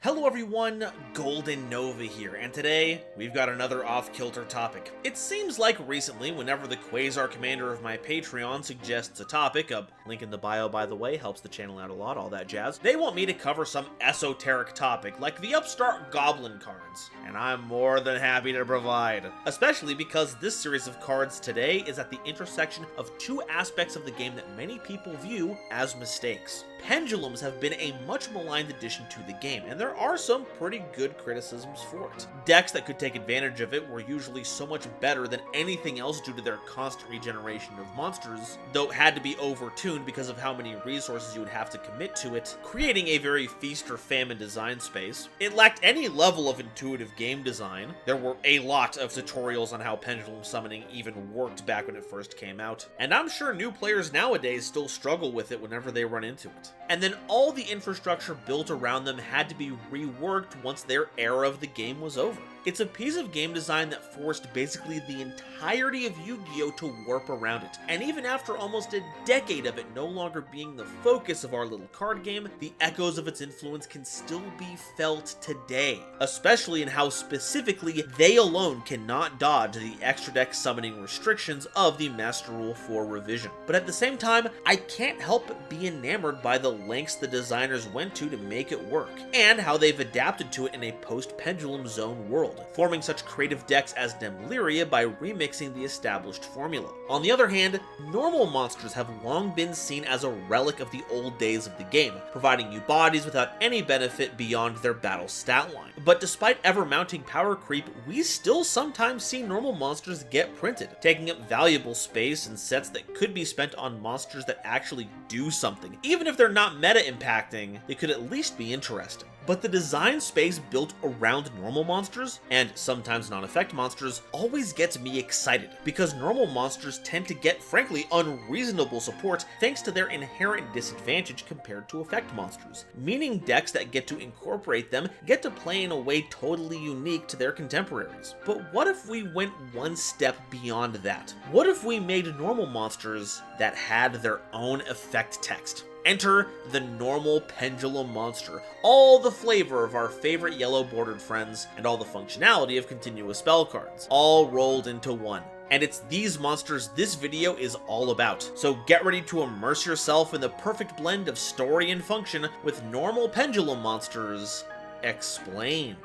Hello everyone, GoldenNova here, and today we've got another off-kilter topic. It seems like recently, whenever the Quasar Commander of my Patreon suggests a topic, a link in the bio by the way, helps the channel out a lot, all that jazz, they want me to cover some esoteric topic, like the upstart Goblin cards, and I'm more than happy to provide. Especially because this series of cards today is at the intersection of two aspects of the game that many people view as mistakes. Pendulums have been a much maligned addition to the game, and there are some pretty good criticisms for it. Decks that could take advantage of it were usually so much better than anything else due to their constant regeneration of monsters, though it had to be overtuned because of how many resources you would have to commit to it, creating a very feast or famine design space. It lacked any level of intuitive game design. There were a lot of tutorials on how pendulum summoning even worked back when it first came out, and I'm sure new players nowadays still struggle with it whenever they run into it. And then all the infrastructure built around them had to be reworked once their era of the game was over. It's a piece of game design that forced basically the entirety of Yu-Gi-Oh! To warp around it, and even after almost a decade of it no longer being the focus of our little card game, the echoes of its influence can still be felt today, especially in how specifically they alone cannot dodge the extra deck summoning restrictions of the Master Rule 4 revision. But at the same time, I can't help but be enamored by the lengths the designers went to make it work, and how they've adapted to it in a post-Pendulum Zone world, forming such creative decks as Demlyria by remixing the established formula. On the other hand, normal monsters have long been seen as a relic of the old days of the game, providing you bodies without any benefit beyond their battle stat line. But despite ever-mounting power creep, we still sometimes see normal monsters get printed, taking up valuable space in sets that could be spent on monsters that actually do something. Even if they're not meta-impacting, they could at least be interesting. But the design space built around normal monsters, and sometimes non-effect monsters, always gets me excited, because normal monsters tend to get, frankly, unreasonable support thanks to their inherent disadvantage compared to effect monsters, meaning decks that get to incorporate them get to play in a way totally unique to their contemporaries. But what if we went one step beyond that? What if we made normal monsters that had their own effect text? Enter the normal Pendulum Monster, all the flavor of our favorite yellow bordered friends, and all the functionality of continuous spell cards, all rolled into one. And it's these monsters this video is all about, so get ready to immerse yourself in the perfect blend of story and function with normal Pendulum Monsters explained.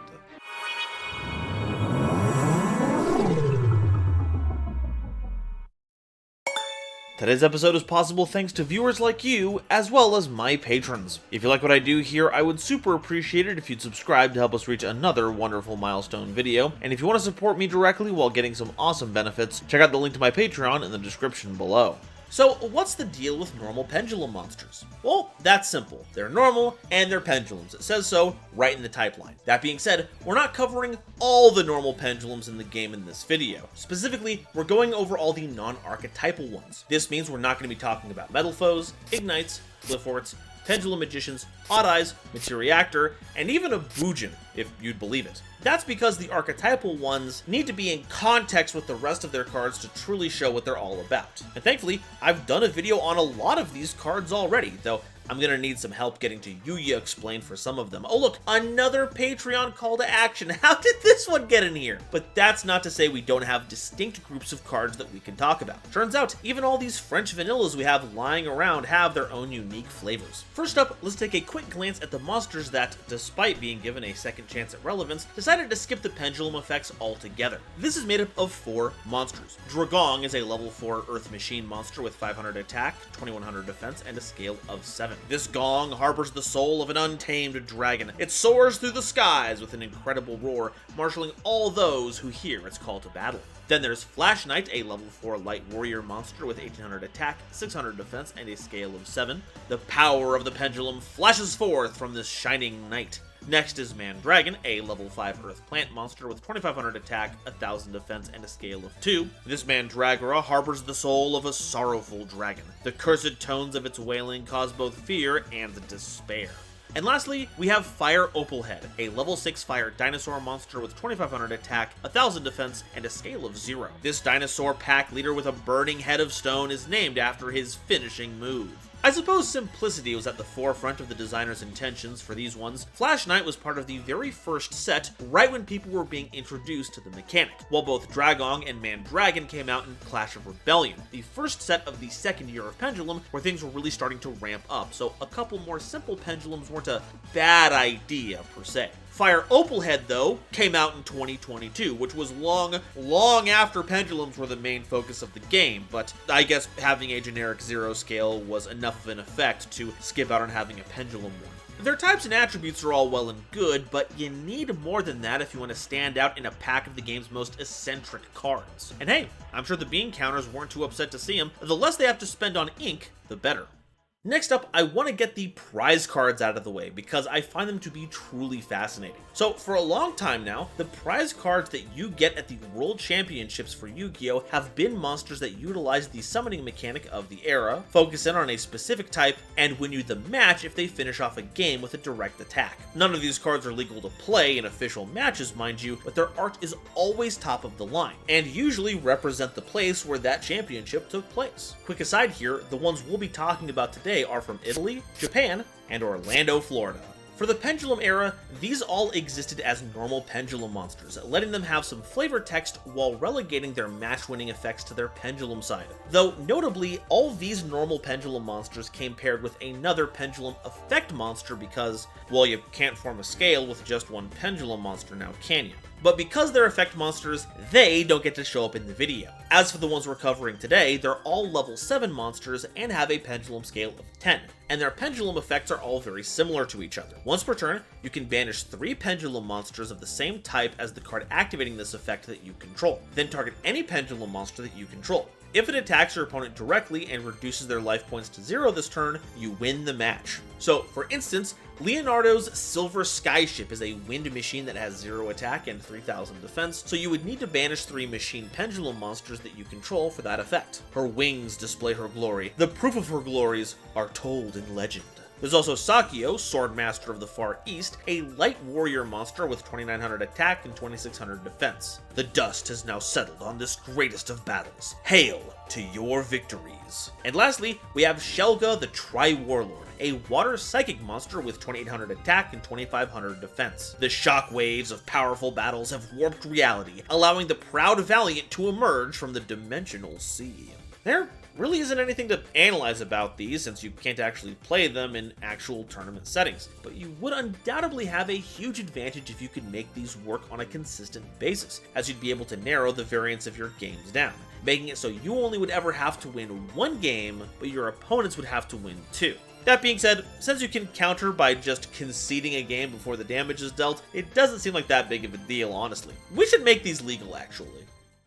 Today's episode is possible thanks to viewers like you, as well as my patrons. If you like what I do here, I would super appreciate it if you'd subscribe to help us reach another wonderful milestone video. And if you want to support me directly while getting some awesome benefits, check out the link to my Patreon in the description below. So, what's the deal with normal pendulum monsters? Well, that's simple. They're normal, and they're pendulums. It says so right in the type line. That being said, we're not covering all the normal pendulums in the game in this video. Specifically, we're going over all the non-archetypal ones. This means we're not going to be talking about Metal Foes, Ignites, Glyphorts, Pendulum Magicians, Odd Eyes, Materiactor, and even a Boojin, if you'd believe it. That's because the archetypal ones need to be in context with the rest of their cards to truly show what they're all about. And thankfully, I've done a video on a lot of these cards already, though I'm gonna need some help getting to Yugioh explained for some of them. Oh look, another Patreon call to action. How did this one get in here? But that's not to say we don't have distinct groups of cards that we can talk about. Turns out, even all these French vanillas we have lying around have their own unique flavors. First up, let's take a quick glance at the monsters that, despite being given a second chance at relevance, decided to skip the pendulum effects altogether. This is made up of 4 monsters. Dragong is a level 4 Earth Machine monster with 500 attack, 2100 defense, and a scale of 7. This gong harbors the soul of an untamed dragon. It soars through the skies with an incredible roar, marshaling all those who hear its call to battle. Then there's Flash Knight, a level 4 light warrior monster with 1800 attack, 600 defense, and a scale of 7. The power of the pendulum flashes forth from this shining knight. Next is Mandragon, a level 5 earth plant monster with 2500 attack, 1000 defense, and a scale of 2. This Mandragora harbors the soul of a sorrowful dragon. The cursed tones of its wailing cause both fear and despair. And lastly, we have Fire Opalhead, a level 6 fire dinosaur monster with 2500 attack, 1000 defense, and a scale of 0. This dinosaur pack leader with a burning head of stone is named after his finishing move. I suppose simplicity was at the forefront of the designer's intentions for these ones. Flash Knight was part of the very first set, right when people were being introduced to the mechanic, while both Dragong and Mandragon came out in Clash of Rebellion, the first set of the second year of Pendulum, where things were really starting to ramp up, so a couple more simple pendulums weren't a bad idea per se. Fire Opalhead, though, came out in 2022, which was long after pendulums were the main focus of the game, but I guess having a generic 0 scale was enough of an effect to skip out on having a pendulum one. Their types and attributes are all well and good, but you need more than that if you want to stand out in a pack of the game's most eccentric cards. And hey, I'm sure the bean counters weren't too upset to see them. The less they have to spend on ink, the better. Next up, I want to get the prize cards out of the way because I find them to be truly fascinating. So for a long time now, the prize cards that you get at the World Championships for Yu-Gi-Oh! Have been monsters that utilize the summoning mechanic of the era, focus in on a specific type, and win you the match if they finish off a game with a direct attack. None of these cards are legal to play in official matches, mind you, but their art is always top of the line, and usually represent the place where that championship took place. Quick aside here, the ones we'll be talking about today are from Italy, Japan, and Orlando, Florida. For the Pendulum era, these all existed as normal Pendulum monsters, letting them have some flavor text while relegating their match-winning effects to their Pendulum side. Though, notably, all these normal Pendulum monsters came paired with another Pendulum effect monster because, well, you can't form a scale with just one Pendulum monster now, can you? But because they're effect monsters, they don't get to show up in the video. As for the ones we're covering today, they're all level 7 monsters and have a pendulum scale of 10, and their pendulum effects are all very similar to each other. Once per turn, you can banish 3 pendulum monsters of the same type as the card activating this effect that you control, then target any pendulum monster that you control. If it attacks your opponent directly and reduces their life points to 0 this turn, you win the match. So, for instance, Leonardo's Silver Skyship is a wind machine that has 0 attack and 3000 defense, so you would need to banish 3 machine pendulum monsters that you control for that effect. Her wings display her glory. The proof of her glories are told in legend. There's also Sakio, Swordmaster of the Far East, a light warrior monster with 2900 attack and 2600 defense. The dust has now settled on this greatest of battles. Hail to your victories. And lastly, we have Shelga the Tri-Warlord, a water psychic monster with 2800 attack and 2500 defense. The shockwaves of powerful battles have warped reality, allowing the proud Valiant to emerge from the dimensional sea. There really isn't anything to analyze about these since you can't actually play them in actual tournament settings, but you would undoubtedly have a huge advantage if you could make these work on a consistent basis, as you'd be able to narrow the variance of your games down, making it so you only would ever have to win one game, but your opponents would have to win 2. That being said, since you can counter by just conceding a game before the damage is dealt, it doesn't seem like that big of a deal, honestly. We should make these legal, actually.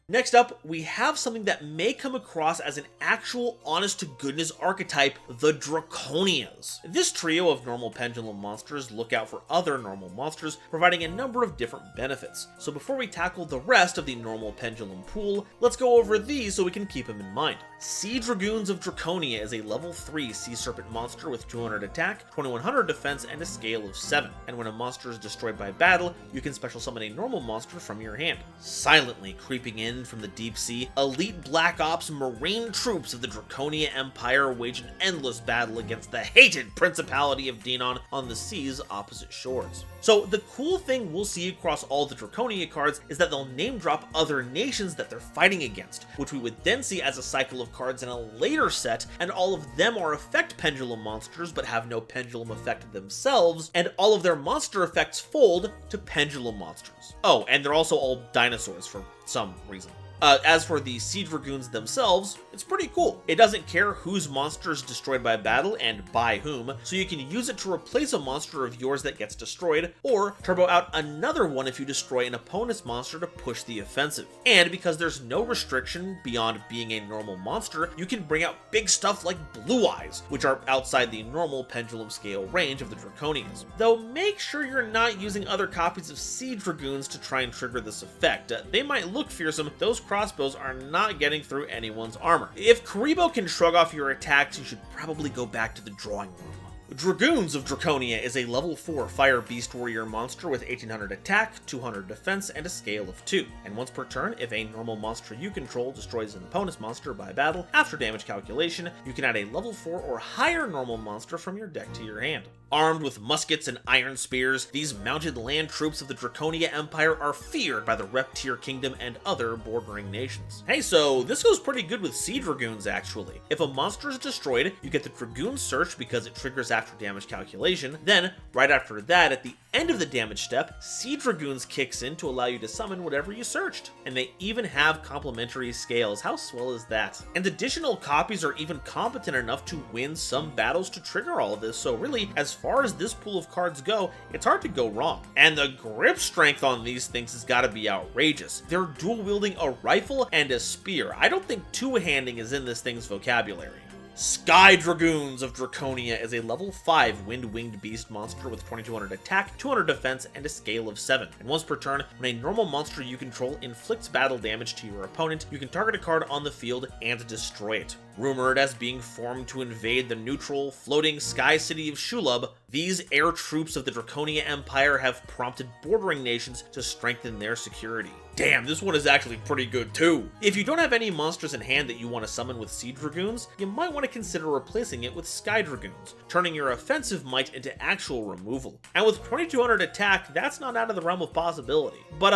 Next up, we have something that may come across as an actual honest-to-goodness archetype, the Draconias. This trio of normal pendulum monsters look out for other normal monsters, providing a number of different benefits. So before we tackle the rest of the normal pendulum pool, let's go over these so we can keep them in mind. Sea Dragoons of Draconia is a level 3 Sea Serpent monster with 200 attack, 2100 defense, and a scale of 7. And when a monster is destroyed by battle, you can special summon a normal monster from your hand. Silently creeping in from the deep sea, elite Black Ops Marine troops of the Draconia Empire wage an endless battle against the hated Principality of Dinon on the sea's opposite shores. So the cool thing we'll see across all the Draconia cards is that they'll name drop other nations that they're fighting against, which we would then see as a cycle of cards in a later set, and all of them are effect pendulum monsters but have no pendulum effect themselves, and all of their monster effects fold to pendulum monsters. Oh, and they're also all dinosaurs for some reason. As for the Sea Dragoons themselves, it's pretty cool. It doesn't care whose monster is destroyed by battle and by whom, so you can use it to replace a monster of yours that gets destroyed, or turbo out another one if you destroy an opponent's monster to push the offensive. And because there's no restriction beyond being a normal monster, you can bring out big stuff like Blue Eyes, which are outside the normal pendulum scale range of the Draconians. Though make sure you're not using other copies of Sea Dragoons to try and trigger this effect. They might look fearsome, those crossbows are not getting through anyone's armor. If Karibo can shrug off your attacks, you should probably go back to the drawing room. Dragoons of Draconia is a level 4 Fire Beast Warrior monster with 1800 attack, 200 defense, and a scale of 2. And once per turn, if a normal monster you control destroys an opponent's monster by battle, after damage calculation, you can add a level 4 or higher normal monster from your deck to your hand. Armed with muskets and iron spears, these mounted land troops of the Draconia Empire are feared by the Reptier Kingdom and other bordering nations. Hey, so this goes pretty good with Sea Dragoons actually. If a monster is destroyed, you get the Dragoon Search because it triggers after damage calculation. Then, right after that, at the end of the damage step, Sea Dragoons kicks in to allow you to summon whatever you searched. And they even have complementary scales. How swell is that? And additional copies are even competent enough to win some battles to trigger all of this, so really, as far as this pool of cards go, it's hard to go wrong. And the grip strength on these things has got to be outrageous. They're dual wielding a rifle and a spear. I don't think two-handing is in this thing's vocabulary. Sky Dragoons of Draconia is a level 5 Wind-Winged Beast monster with 2200 attack, 200 defense, and a scale of 7. And once per turn, when a normal monster you control inflicts battle damage to your opponent, you can target a card on the field and destroy it. Rumored as being formed to invade the neutral, floating sky city of Shulub, these air troops of the Draconia Empire have prompted bordering nations to strengthen their security. Damn, this one is actually pretty good too. If you don't have any monsters in hand that you want to summon with Sea Dragoons, you might want to consider replacing it with Sky Dragoons, turning your offensive might into actual removal. And with 2200 attack, that's not out of the realm of possibility. But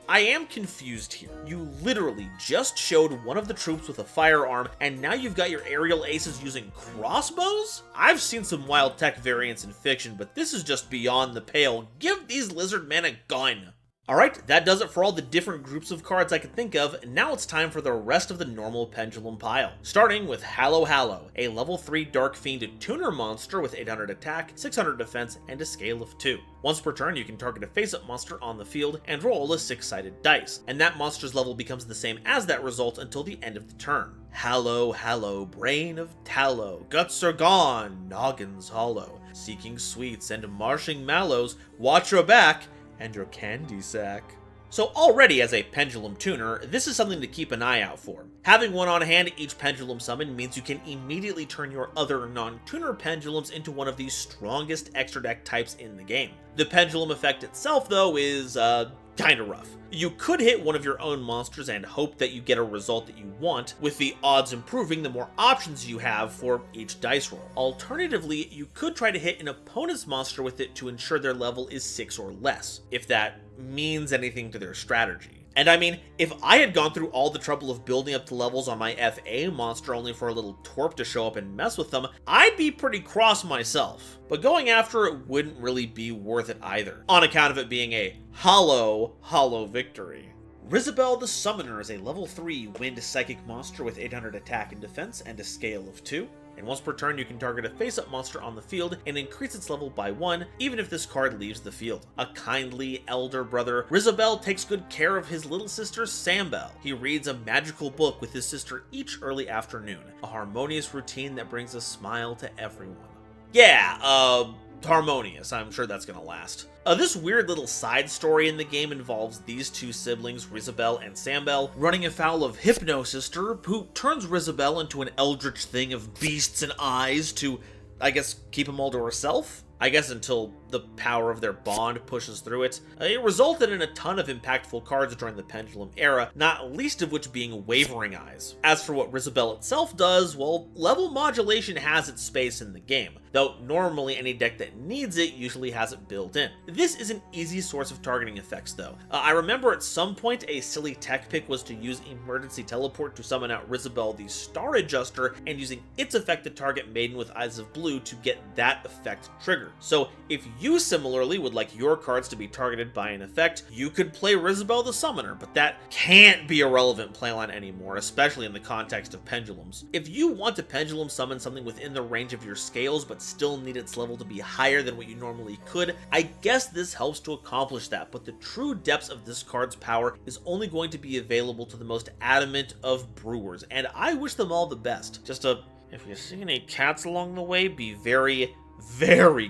I am confused here. You literally just showed one of the troops with a firearm, and now you've got your aerial aces using crossbows? I've seen some wild tech variants in fiction, but this is just beyond the pale. Give these lizard men a gun. Alright, that does it for all the different groups of cards I could think of, and now it's time for the rest of the normal Pendulum pile. Starting with Hallow Hallow, a level 3 Dark Fiend tuner monster with 800 attack, 600 defense, and a scale of 2. Once per turn, you can target a face-up monster on the field and roll a 6-sided dice, and that monster's level becomes the same as that result until the end of the turn. Hallow Hallow, brain of tallow, guts are gone, noggins hollow, seeking sweets and marshing mallows, watch your back, and your candy sack. So already as a Pendulum tuner, this is something to keep an eye out for. Having one on hand each Pendulum summon means you can immediately turn your other non-tuner Pendulums into one of the strongest extra deck types in the game. The Pendulum effect itself, though, is kinda rough. You could hit one of your own monsters and hope that you get a result that you want, with the odds improving the more options you have for each dice roll. Alternatively, you could try to hit an opponent's monster with it to ensure their level is 6 or less, if that means anything to their strategy. And I mean, if I had gone through all the trouble of building up the levels on my FA monster only for a little twerp to show up and mess with them, I'd be pretty cross myself. But going after it wouldn't really be worth it either, on account of it being a hollow victory. Rizabel the Summoner is a level 3 Wind Psychic monster with 800 attack and defense and a scale of 2. And once per turn, you can target a face-up monster on the field and increase its level by 1, even if this card leaves the field. A kindly elder brother, Rizabel takes good care of his little sister Sambel. He reads a magical book with his sister each early afternoon, a harmonious routine that brings a smile to everyone. Yeah, harmonious. I'm sure that's gonna last. This weird little side story in the game involves these two siblings, Rizabel and Sambel, running afoul of Hypno-Sister, who turns Rizabel into an eldritch thing of beasts and eyes to, I guess, keep them all to herself? I guess until the power of their bond pushes through it. It resulted in a ton of impactful cards during the Pendulum era, not least of which being Wavering Eyes. As for what Rizabel itself does, well, level modulation has its space in the game, though normally any deck that needs it usually has it built in. This is an easy source of targeting effects though. I remember at some point a silly tech pick was to use Emergency Teleport to summon out Rizabel the Star Adjuster, and using its effect to target Maiden with Eyes of Blue to get that effect triggered. So if you similarly would like your cards to be targeted by an effect, you could play Rizabel the Summoner, but that can't be a relevant playline anymore, especially in the context of pendulums. If you want to pendulum summon something within the range of your scales but still need its level to be higher than what you normally could, I guess this helps to accomplish that, but the true depths of this card's power is only going to be available to the most adamant of brewers, and I wish them all the best. If you see any cats along the way, be very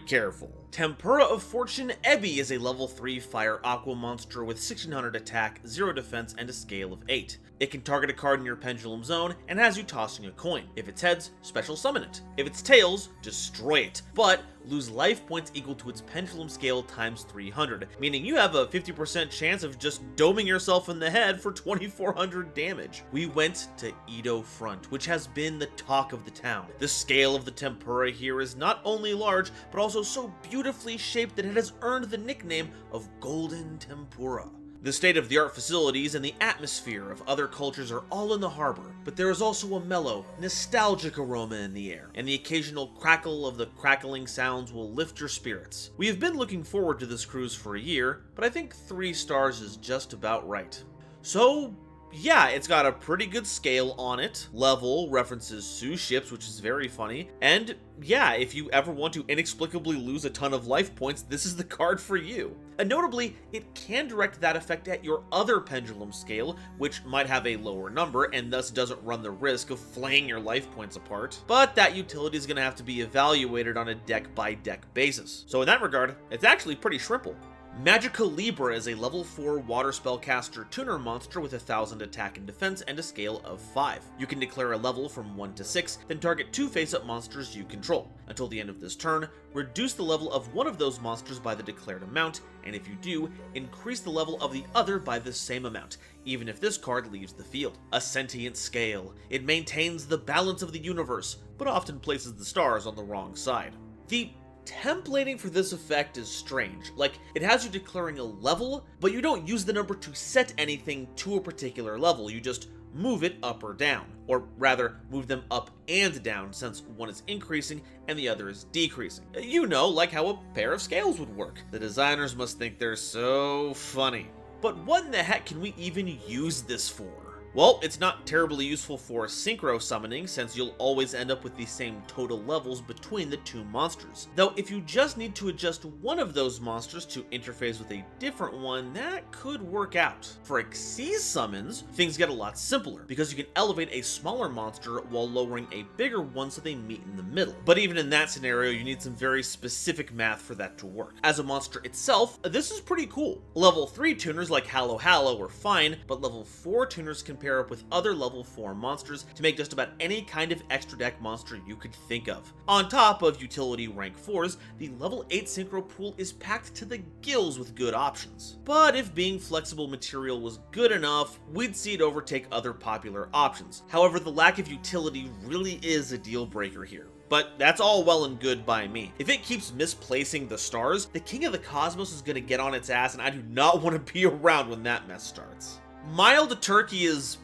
careful. Tempura of Fortune Ebby is a level 3 Fire Aqua monster with 1600 attack, 0 defense, and a scale of 8. It can target a card in your Pendulum zone and has you tossing a coin. If it's heads, special summon it. If it's tails, destroy it, but lose life points equal to its pendulum scale times 300, meaning you have a 50% chance of just doming yourself in the head for 2400 damage. We went to Edo Front, which has been the talk of the town. The scale of the tempura here is not only large, but also so beautifully shaped that it has earned the nickname of Golden Tempura. The state-of-the-art facilities and the atmosphere of other cultures are all in the harbor, but there is also a mellow, nostalgic aroma in the air, and the occasional crackle of the crackling sounds will lift your spirits. We have been looking forward to this cruise for a year, but I think 3 stars is just about right. So, yeah, it's got a pretty good scale on it. Level references Sue ships, which is very funny. And yeah, if you ever want to inexplicably lose a ton of life points, this is the card for you. And notably, it can direct that effect at your other pendulum scale, which might have a lower number and thus doesn't run the risk of flaying your life points apart. But that utility is going to have to be evaluated on a deck-by-deck basis. So in that regard, it's actually pretty shrimple. Magica Libra is a level 4 water spellcaster tuner monster with 1000 attack and defense and a scale of 5. You can declare a level from 1 to 6, then target 2 face-up monsters you control. Until the end of this turn, reduce the level of one of those monsters by the declared amount, and if you do, increase the level of the other by the same amount, even if this card leaves the field. A sentient scale. It maintains the balance of the universe, but often places the stars on the wrong side. The templating for this effect is strange. Like, it has you declaring a level, but you don't use the number to set anything to a particular level, you just move it up or down. Or rather, move them up and down, since one is increasing and the other is decreasing. You know, like how a pair of scales would work. The designers must think they're so funny. But what in the heck can we even use this for? Well, it's not terribly useful for synchro summoning, since you'll always end up with the same total levels between the 2 monsters. Though if you just need to adjust one of those monsters to interface with a different one, that could work out. For Xyz summons, things get a lot simpler, because you can elevate a smaller monster while lowering a bigger one so they meet in the middle. But even in that scenario, you need some very specific math for that to work. As a monster itself, this is pretty cool. Level 3 tuners like Hallow Hallow are fine, but level 4 tuners can pair up with other level 4 monsters to make just about any kind of extra deck monster you could think of. On top of utility rank 4s, the level 8 synchro pool is packed to the gills with good options. But if being flexible material was good enough, we'd see it overtake other popular options. However, the lack of utility really is a deal breaker here. But that's all well and good by me. If it keeps misplacing the stars, the King of the Cosmos is going to get on its ass, and I do not want to be around when that mess starts. Mild Turkey is...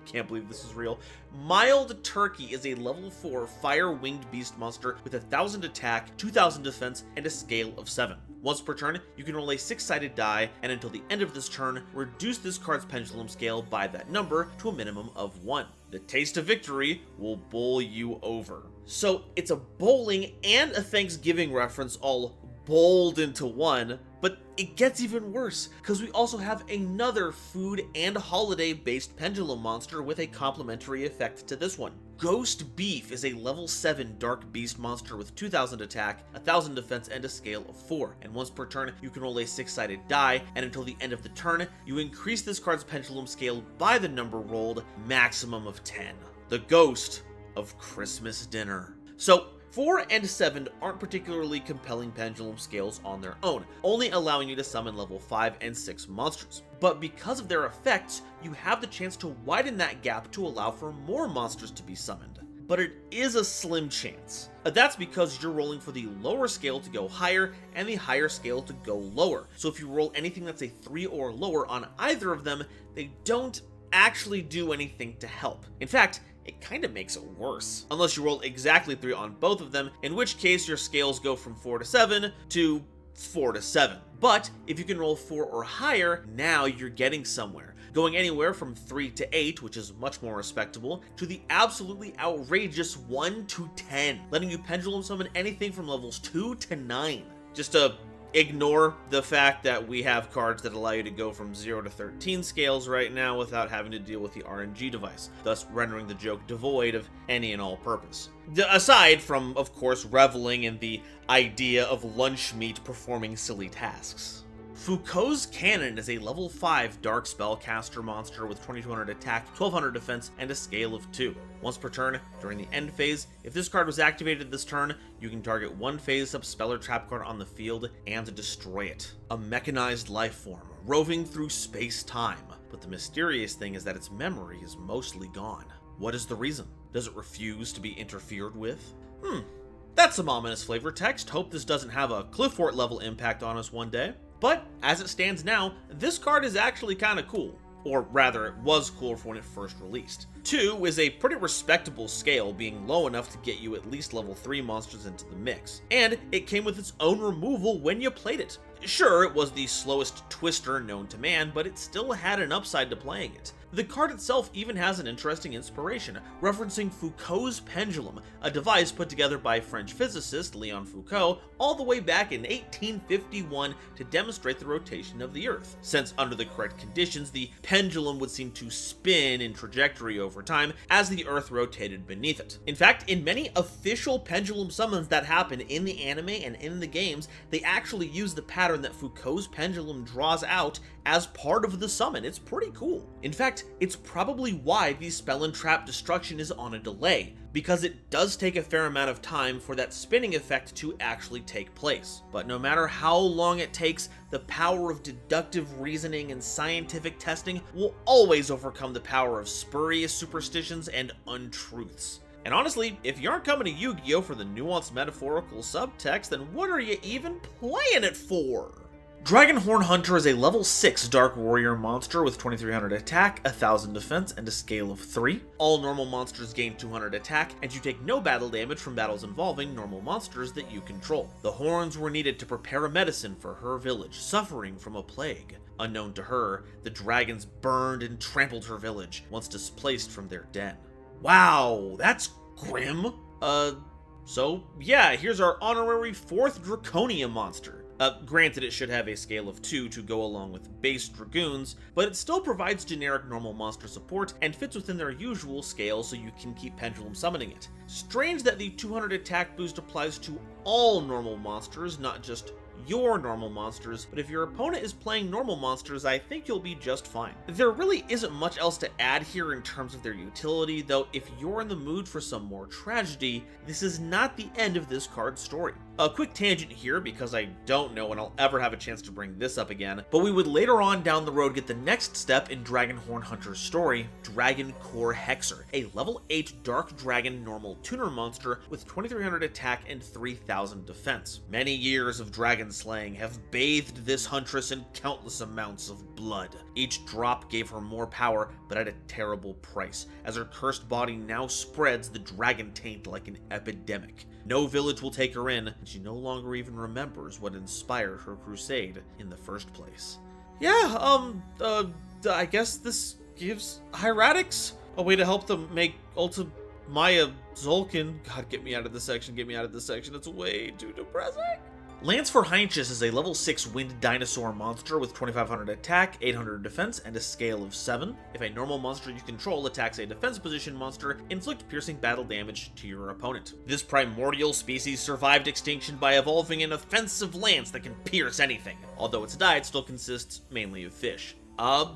can't believe this is real. Mild Turkey is a level 4 fire-winged beast monster with 1000 attack, 2000 defense, and a scale of 7. Once per turn, you can roll a 6-sided die, and until the end of this turn, reduce this card's pendulum scale by that number to a minimum of 1. The taste of victory will bowl you over. So it's a bowling and a Thanksgiving reference all bowled into one, but it gets even worse, because we also have another food and holiday-based pendulum monster with a complementary effect to this one. Ghost Beef is a level 7 dark beast monster with 2000 attack, 1000 defense, and a scale of 4. And once per turn, you can roll a 6-sided die, and until the end of the turn, you increase this card's pendulum scale by the number rolled, maximum of 10. The Ghost of Christmas Dinner. So, 4 and 7 aren't particularly compelling pendulum scales on their own, only allowing you to summon level 5 and 6 monsters. But because of their effects, you have the chance to widen that gap to allow for more monsters to be summoned. But it is a slim chance. That's because you're rolling for the lower scale to go higher and the higher scale to go lower. So if you roll anything that's a 3 or lower on either of them, they don't actually do anything to help. In fact, it kind of makes it worse. Unless you roll exactly 3 on both of them, in which case your scales go from 4 to 7 to 4 to 7. But if you can roll 4 or higher, now you're getting somewhere. Going anywhere from 3 to 8, which is much more respectable, to the absolutely outrageous 1 to 10, letting you pendulum summon anything from levels 2 to 9. Just to ignore the fact that we have cards that allow you to go from 0 to 13 scales right now without having to deal with the RNG device, thus rendering the joke devoid of any and all purpose. Aside from, of course, reveling in the idea of lunch meat performing silly tasks. Foucault's Cannon is a level 5 dark spellcaster monster with 2200 attack, 1200 defense, and a scale of 2. Once per turn, during the end phase, if this card was activated this turn, you can target one phase-up spell or trap card on the field and destroy it. A mechanized life form, roving through space-time. But the mysterious thing is that its memory is mostly gone. What is the reason? Does it refuse to be interfered with? That's some ominous flavor text. Hope this doesn't have a Cliffort level impact on us one day. But, as it stands now, this card is actually kinda cool. Or rather, it was cool for when it first released. 2 is a pretty respectable scale, being low enough to get you at least level 3 monsters into the mix. And it came with its own removal when you played it. Sure, it was the slowest twister known to man, but it still had an upside to playing it. The card itself even has an interesting inspiration, referencing Foucault's Pendulum, a device put together by French physicist Leon Foucault all the way back in 1851 to demonstrate the rotation of the Earth, since under the correct conditions, the pendulum would seem to spin in trajectory over time as the Earth rotated beneath it. In fact, in many official pendulum summons that happen in the anime and in the games, they actually use the pattern that Foucault's pendulum draws out as part of the summon. It's pretty cool. In fact, it's probably why the spell and trap destruction is on a delay, because it does take a fair amount of time for that spinning effect to actually take place. But no matter how long it takes, the power of deductive reasoning and scientific testing will always overcome the power of spurious superstitions and untruths. And honestly, if you aren't coming to Yu-Gi-Oh! For the nuanced metaphorical subtext, then what are you even playing it for? Dragonhorn Hunter is a level 6 Dark Warrior monster with 2300 attack, 1000 defense, and a scale of 3. All normal monsters gain 200 attack, and you take no battle damage from battles involving normal monsters that you control. The horns were needed to prepare a medicine for her village, suffering from a plague. Unknown to her, the dragons burned and trampled her village, once displaced from their den. Wow, that's grim. So yeah, here's our honorary 4th Draconia monster. Granted, it should have a scale of 2 to go along with base Dragoons, but it still provides generic normal monster support and fits within their usual scale so you can keep pendulum summoning it. Strange that the 200 attack boost applies to all normal monsters, not just your normal monsters, but if your opponent is playing normal monsters, I think you'll be just fine. There really isn't much else to add here in terms of their utility, though if you're in the mood for some more tragedy, this is not the end of this card's story. A quick tangent here, because I don't know when I'll ever have a chance to bring this up again, but we would later on down the road get the next step in Dragonhorn Hunter's story, Dragon Core Hexer, a level 8 Dark Dragon normal tuner monster with 2300 attack and 3000 defense. Many years of dragon slaying have bathed this huntress in countless amounts of blood. Each drop gave her more power, but at a terrible price, as her cursed body now spreads the dragon taint like an epidemic. No village will take her in, and she no longer even remembers what inspired her crusade in the first place. Yeah, I guess this gives Hieratics a way to help them make Maya Zolkin. God, get me out of this section, it's way too depressing. Lance for Heinches is a level 6 Wind Dinosaur monster with 2500 attack, 800 defense, and a scale of 7. If a normal monster you control attacks a defense position monster, inflict piercing battle damage to your opponent. This primordial species survived extinction by evolving an offensive lance that can pierce anything, although its diet still consists mainly of fish.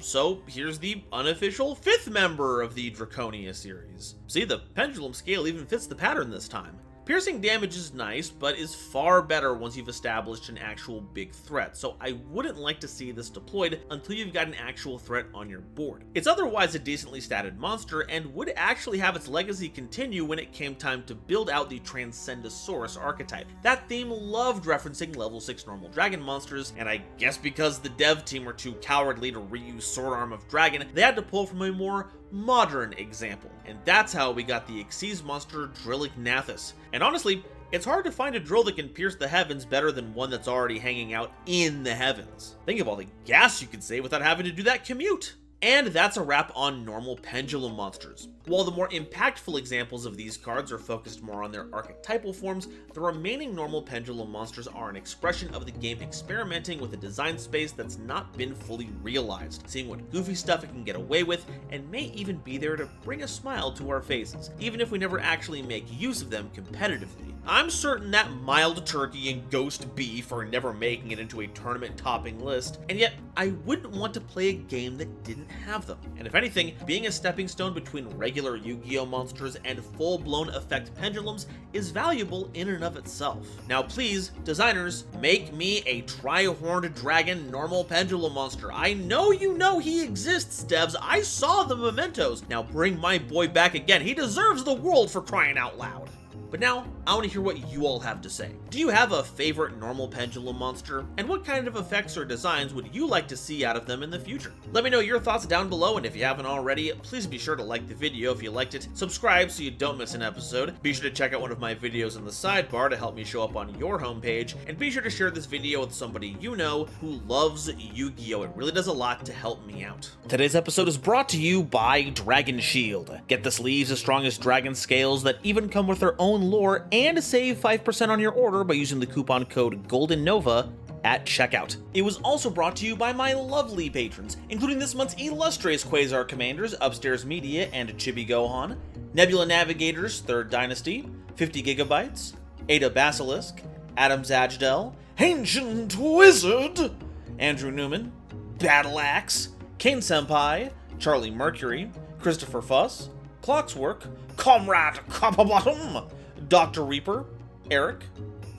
So here's the unofficial 5th member of the Draconia series. See, the pendulum scale even fits the pattern this time. Piercing damage is nice, but is far better once you've established an actual big threat, so I wouldn't like to see this deployed until you've got an actual threat on your board. It's otherwise a decently statted monster, and would actually have its legacy continue when it came time to build out the Transcendosaurus archetype. That theme loved referencing level 6 normal dragon monsters, and I guess because the dev team were too cowardly to reuse Sword Arm of Dragon, they had to pull from a more modern example, and that's how we got the Xyz monster Drillignathus. And honestly, it's hard to find a drill that can pierce the heavens better than one that's already hanging out in the heavens. Think of all the gas you could save without having to do that commute. And that's a wrap on normal pendulum monsters. While the more impactful examples of these cards are focused more on their archetypal forms, the remaining normal pendulum monsters are an expression of the game experimenting with a design space that's not been fully realized, seeing what goofy stuff it can get away with, and may even be there to bring a smile to our faces, even if we never actually make use of them competitively. I'm certain that Mild Turkey and Ghost Beef are never making it into a tournament-topping list, and yet I wouldn't want to play a game that didn't have them. And if anything, being a stepping stone between regular Yu-Gi-Oh monsters and full-blown effect pendulums is valuable in and of itself. Now please, designers, make me a tri-horned dragon normal pendulum monster. I know you know he exists, devs. I saw the mementos. Now bring my boy back again. He deserves the world, for crying out loud. But now, I want to hear what you all have to say. Do you have a favorite normal pendulum monster? And what kind of effects or designs would you like to see out of them in the future? Let me know your thoughts down below, and if you haven't already, please be sure to like the video if you liked it, subscribe so you don't miss an episode, be sure to check out one of my videos in the sidebar to help me show up on your homepage, and be sure to share this video with somebody you know who loves Yu-Gi-Oh! It really does a lot to help me out. Today's episode is brought to you by Dragon Shield. Get the sleeves as strong as dragon scales that even come with their own lore, and save 5% on your order by using the coupon code GoldenNova at checkout. It was also brought to you by my lovely patrons, including this month's illustrious Quasar Commanders, Upstairs Media, and Chibi Gohan, Nebula Navigators, 3rd Dynasty, 50 Gigabytes, Ada Basilisk, Adam Zajdel, Ancient Wizard, Andrew Newman, Battle Axe, Kane Senpai, Charlie Mercury, Christopher Fuss, Clockswork, Comrade Copperbottom, Dr. Reaper, Eric,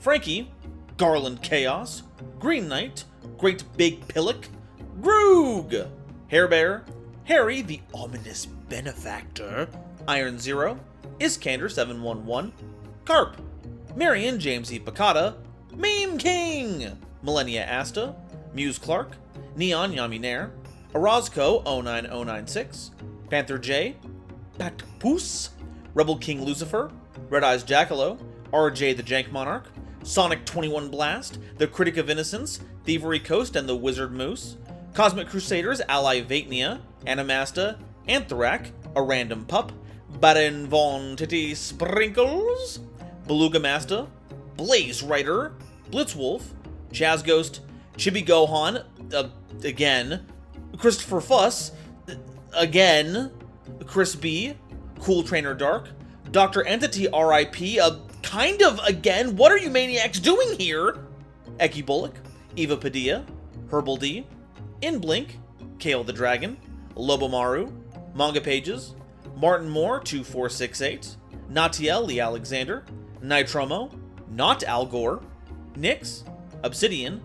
Frankie, Garland Chaos, Green Knight, Great Big Pillock, Groog, Hairbear, Harry the Ominous Benefactor, Iron Zero, Iskander 711, Carp, Marion James E. Picata, Meme King, Millennia Asta, Muse Clark, Neon Yaminer, Orozco 09096, Panther J, Pat Poos, Rebel King Lucifer, Red Eyes Jackalow, RJ the Jank Monarch, Sonic 21 Blast, The Critic of Innocence, Thievery Coast and the Wizard Moose, Cosmic Crusaders Ally Vatnia, Animasta, Anthrak, A Random Pup, Baron Von Titty Sprinkles, Beluga Master, Blaze Rider, Blitzwolf, Chaz Ghost, Chibi Gohan, again, Christopher Fuss, again, Chris B, Cool Trainer Dark, Dr. Entity RIP, kind of again, what are you maniacs doing here? Eki Bullock, Eva Padilla, Herbal D, Inblink, Kale the Dragon, Lobomaru, Manga Pages, Martin Moore 2468, Natiel Lee Alexander, Nitromo, Not Al Gore, Nyx, Obsidian,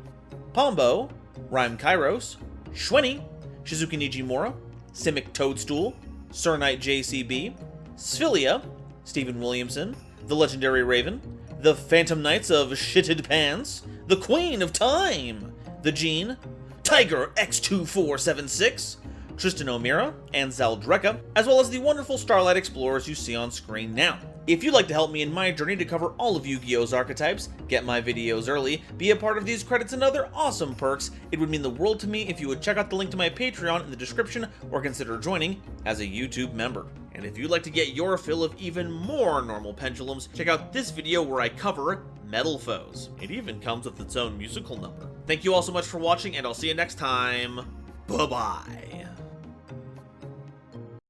Pombo, Rhyme Kairos, Shwenny, Shizuki Nijimura, Simic Toadstool, Sir Knight JCB, Sphilia, Stephen Williamson, The Legendary Raven, The Phantom Knights of Shitted Pants, The Queen of Time, The Gene, Tiger X2476, Tristan O'Meara, and Zaldreka, as well as the wonderful Starlight Explorers you see on screen now. If you'd like to help me in my journey to cover all of Yu-Gi-Oh's archetypes, get my videos early, be a part of these credits and other awesome perks, it would mean the world to me if you would check out the link to my Patreon in the description or consider joining as a YouTube member. And if you'd like to get your fill of even more normal pendulums, check out this video where I cover Metal Foes. It even comes with its own musical number. Thank you all so much for watching, and I'll see you next time. Bye-bye.